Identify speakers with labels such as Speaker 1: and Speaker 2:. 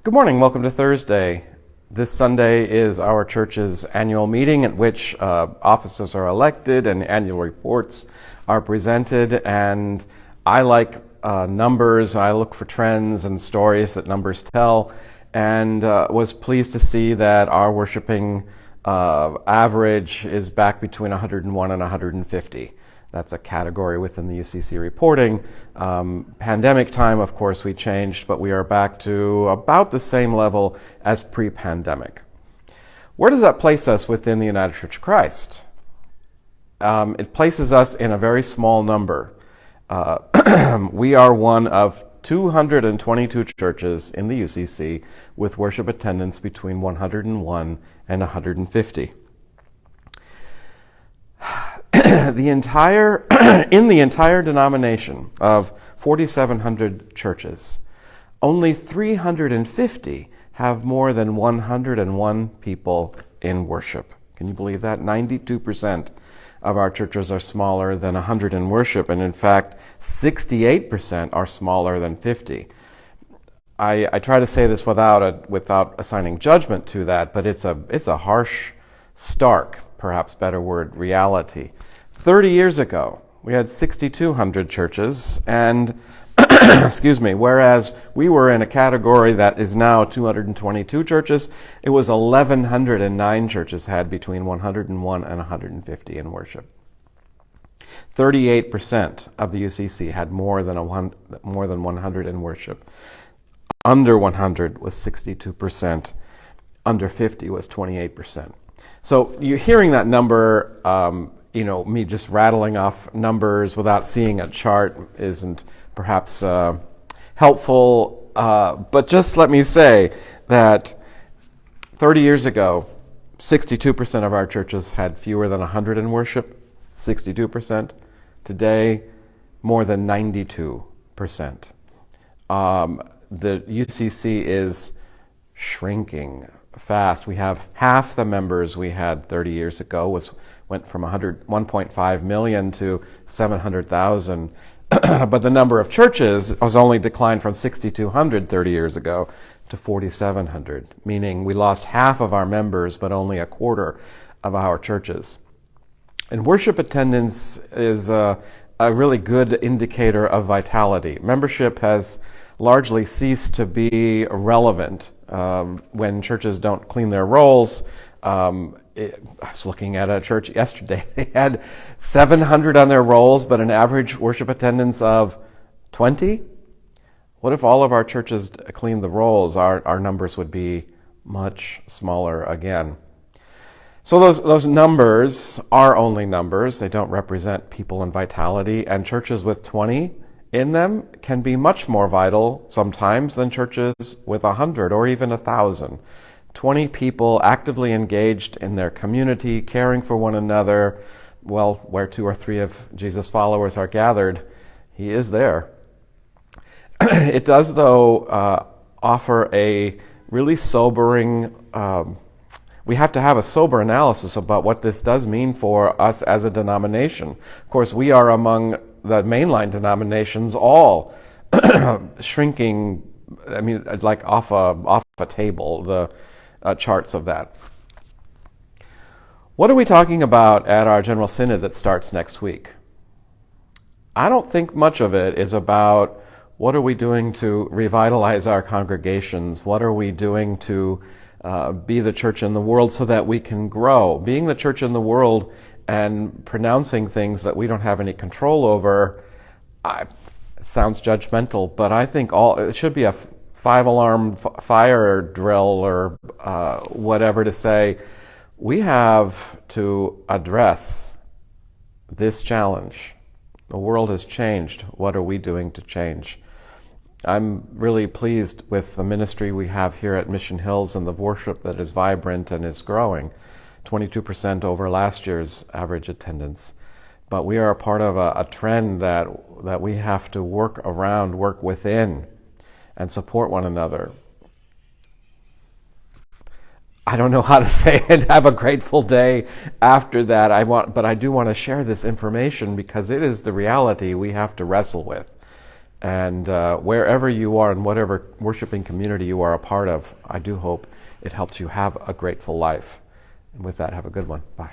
Speaker 1: Good morning. Welcome to Thursday. This Sunday is our church's annual meeting at which officers are elected and annual reports are presented. And I like numbers. I look for trends and stories that numbers tell, and was pleased to see that our worshiping average is back between 101 and 150. That's a category within the UCC reporting. Pandemic time, of course, we changed, but we are back to about the same level as pre-pandemic. Where does that place us within the United Church of Christ? It places us in a very small number. We are one of 222 churches in the UCC with worship attendance between 101 and 150. In the entire denomination of 4,700 churches, only 350 have more than 101 people in worship. Can you believe that? 92% of our churches are smaller than 100 in worship, and in fact, 68% are smaller than 50. I try to say this without assigning judgment to that, but it's a harsh, stark, perhaps better word, reality. 30 years ago, we had 6,200 churches, and whereas we were in a category that is now 222 churches, it was 1,109 churches had between 101 and 150 in worship. 38% of the UCC had more than 100 in worship. Under 100 was 62%. Under 50 was 28%. So you're hearing that number, me just rattling off numbers without seeing a chart isn't perhaps helpful. But just let me say that 30 years ago, 62% of our churches had fewer than 100 in worship, 62%. Today, more than 92%. The UCC is shrinking fast. We have half the members we had 30 years ago, went from 1.5 million to 700,000. But the number of churches has only declined from 6,200 30 years ago to 4,700, meaning we lost half of our members, but only a quarter of our churches. And worship attendance is a really good indicator of vitality. Membership has largely ceased to be relevant when churches don't clean their rolls. I was looking at a church yesterday. They had 700 on their rolls, but an average worship attendance of 20. What if all of our churches cleaned the rolls? Our numbers would be much smaller again. So those numbers are only numbers. They don't represent people and vitality. And churches with 20 in them can be much more vital sometimes than churches with 100 or even 1,000. 20 people actively engaged in their community, caring for one another. Well, where 2 or 3 of Jesus' followers are gathered, he is there. It does, though, offer a really sobering, we have to have a sober analysis about what this does mean for us as a denomination. Of course, we are among the mainline denominations all shrinking, like off a table, the charts of that. What are we talking about at our General Synod that starts next week? I don't think much of it is about what are we doing to revitalize our congregations, what are we doing to be the church in the world so that we can grow. Being the church in the world and pronouncing things that we don't have any control over sounds judgmental, but I think it should be a 5-alarm fire drill or whatever to say, we have to address this challenge. The world has changed. What are we doing to change? I'm really pleased with the ministry we have here at Mission Hills and the worship that is vibrant and is growing. 22% over last year's average attendance. But we are a part of a trend that we have to work within, and support one another. I don't know how to say it. Have a grateful day after that. But I do want to share this information because it is the reality we have to wrestle with. And wherever you are and whatever worshiping community you are a part of, I do hope it helps you have a grateful life. And with that, have a good one. Bye.